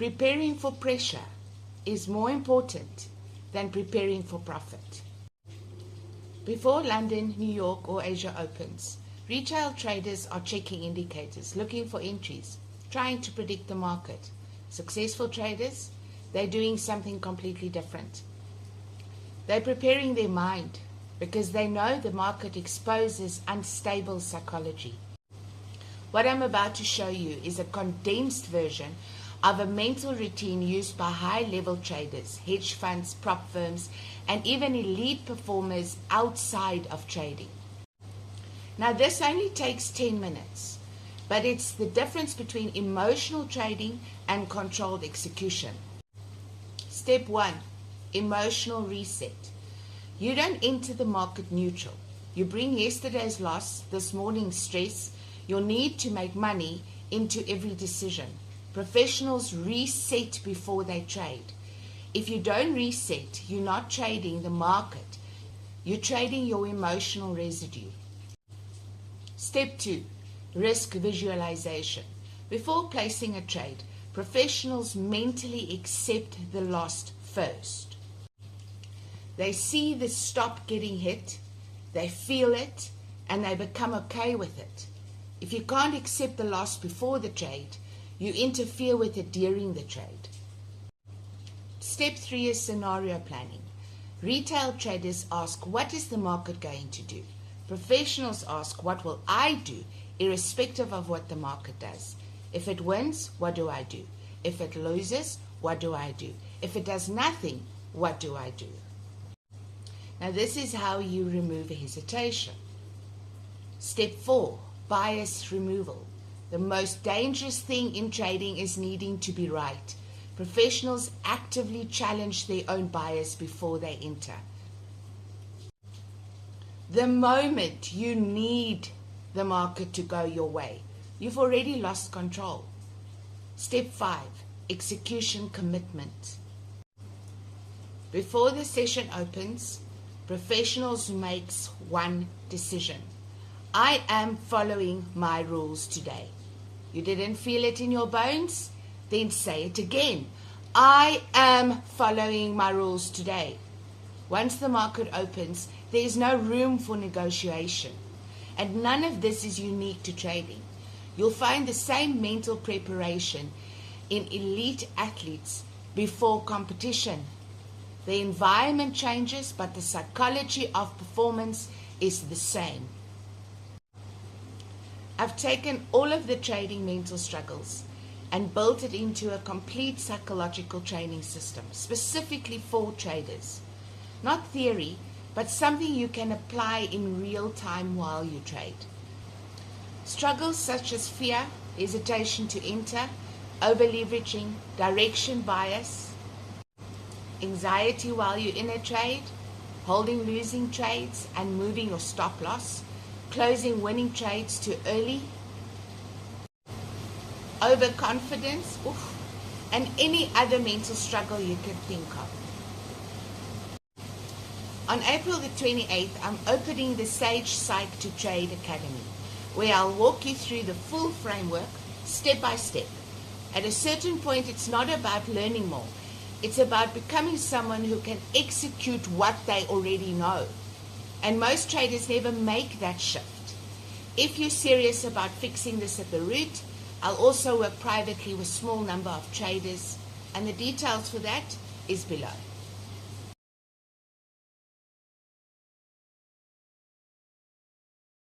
Preparing for pressure is more important than preparing for profit. Before London, New York, or Asia opens, retail traders are checking indicators, looking for entries, trying to predict the market. Successful traders, they're doing something completely different. They're preparing their mind because they know the market exposes unstable psychology. What I'm about to show you is a condensed version of a mental routine used by high-level traders, hedge funds, prop firms, and even elite performers outside of trading. Now, this only takes 10 minutes, but it's the difference between emotional trading and controlled execution. Step 1, emotional reset. You don't enter the market neutral. You bring yesterday's loss, this morning's stress, your need to make money into every decision. Professionals reset before they trade. If you don't reset, you're not trading the market. You're trading your emotional residue. Step 2, risk visualization. Before placing a trade, professionals mentally accept the loss first. They see the stop getting hit, they feel it, and they become okay with it. If you can't accept the loss before the trade, you interfere with it during the trade. Step 3 is scenario planning. Retail traders ask, what is the market going to do? Professionals ask, what will I do, irrespective of what the market does? If it wins, what do I do? If it loses, what do I do? If it does nothing, what do I do? Now, this is how you remove hesitation. Step 4, bias removal. The most dangerous thing in trading is needing to be right. Professionals actively challenge their own bias before they enter. The moment you need the market to go your way, you've already lost control. Step 5, execution commitment. Before the session opens, professionals make one decision. I am following my rules today. You didn't feel it in your bones? Then say it again. I am following my rules today. Once the market opens, there is no room for negotiation. And none of this is unique to trading. You'll find the same mental preparation in elite athletes before competition. The environment changes, but the psychology of performance is the same. I've taken all of the trading mental struggles and built it into a complete psychological training system, specifically for traders. Not theory, but something you can apply in real time while you trade. Struggles such as fear, hesitation to enter, over-leveraging, direction bias, anxiety while you're in a trade, holding losing trades and moving your stop loss, closing winning trades too early, overconfidence, and any other mental struggle you can think of. On April the 28th, I'm opening the SagePsychTrade Academy, where I'll walk you through the full framework, step by step. At a certain point, it's not about learning more. It's about becoming someone who can execute what they already know. And most traders never make that shift. If you're serious about fixing this at the root, I'll also work privately with a small number of traders, and the details for that is below.